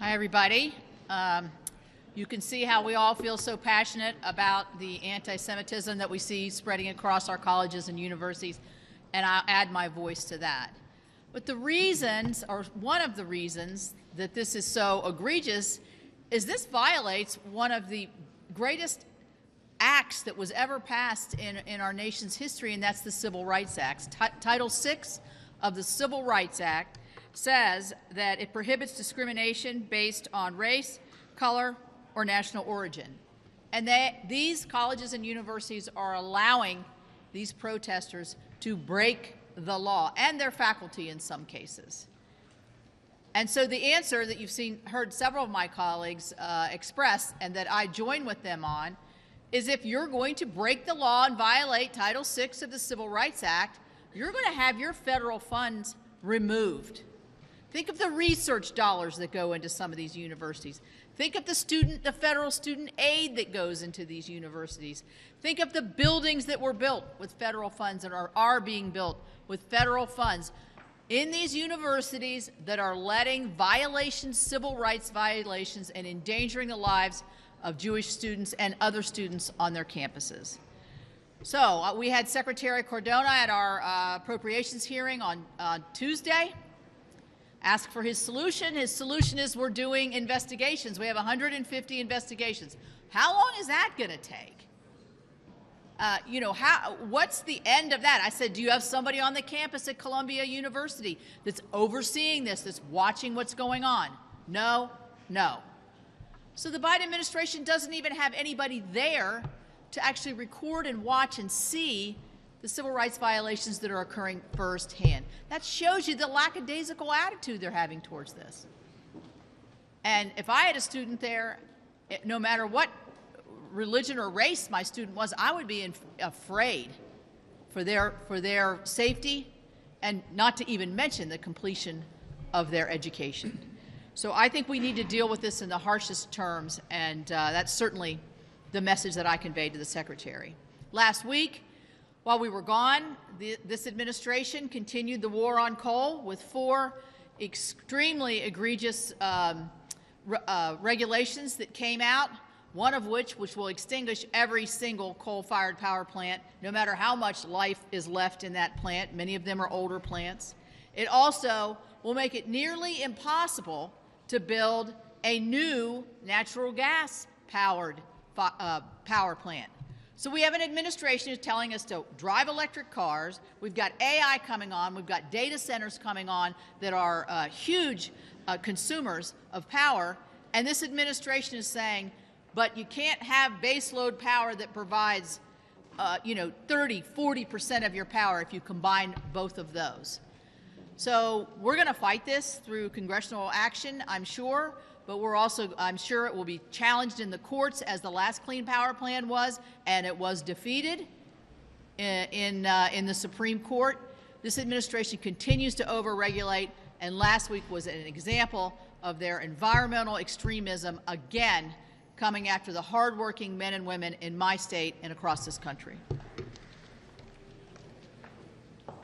Hi, everybody. You can see how we all feel so passionate about the anti-Semitism that we see spreading across our colleges and universities, and I'll add my voice to that. But the reasons, or one of the reasons, that this is so egregious is this violates one of the greatest acts that was ever passed in our nation's history, and that's the Civil Rights Act. Title VI of the Civil Rights Act says that it prohibits discrimination based on race, color, or national origin. And these colleges and universities are allowing these protesters to break the law, and their faculty in some cases. And so the answer that you've heard several of my colleagues express, and that I join with them on, is if you're going to break the law and violate Title VI of the Civil Rights Act, you're going to have your federal funds removed. Think of the research dollars that go into some of these universities. Think of the federal student aid that goes into these universities. Think of the buildings that were built with federal funds and are being built with federal funds in these universities that are letting violations, civil rights violations, and endangering the lives of Jewish students and other students on their campuses. So we had Secretary Cardona at our appropriations hearing on Tuesday. Ask for his solution. His solution is we're doing investigations. We have 150 investigations. How long is that going to take? What's the end of that? I said, do you have somebody on the campus at Columbia University that's overseeing this, that's watching what's going on? No, no. So the Biden administration doesn't even have anybody there to actually record and watch and see the civil rights violations that are occurring firsthand. That shows you the lackadaisical attitude they're having towards this. And if I had a student there, no matter what religion or race my student was, I would be afraid for their safety, and not to even mention the completion of their education. So I think we need to deal with this in the harshest terms, and that's certainly the message that I conveyed to the Secretary. Last week, while we were gone, this administration continued the war on coal with 4 extremely egregious regulations that came out, one of which will extinguish every single coal-fired power plant, no matter how much life is left in that plant. Many of them are older plants. It also will make it nearly impossible to build a new natural gas-powered power plant. So we have an administration who's telling us to drive electric cars. We've got AI coming on. We've got data centers coming on that are huge consumers of power. And this administration is saying, but you can't have baseload power that provides 30, 40% of your power if you combine both of those. So we're going to fight this through congressional action, I'm sure. But I'm sure it will be challenged in the courts, as the last Clean Power Plan was, and it was defeated in the Supreme Court. This administration continues to overregulate, and last week was an example of their environmental extremism, again, coming after the hardworking men and women in my state and across this country.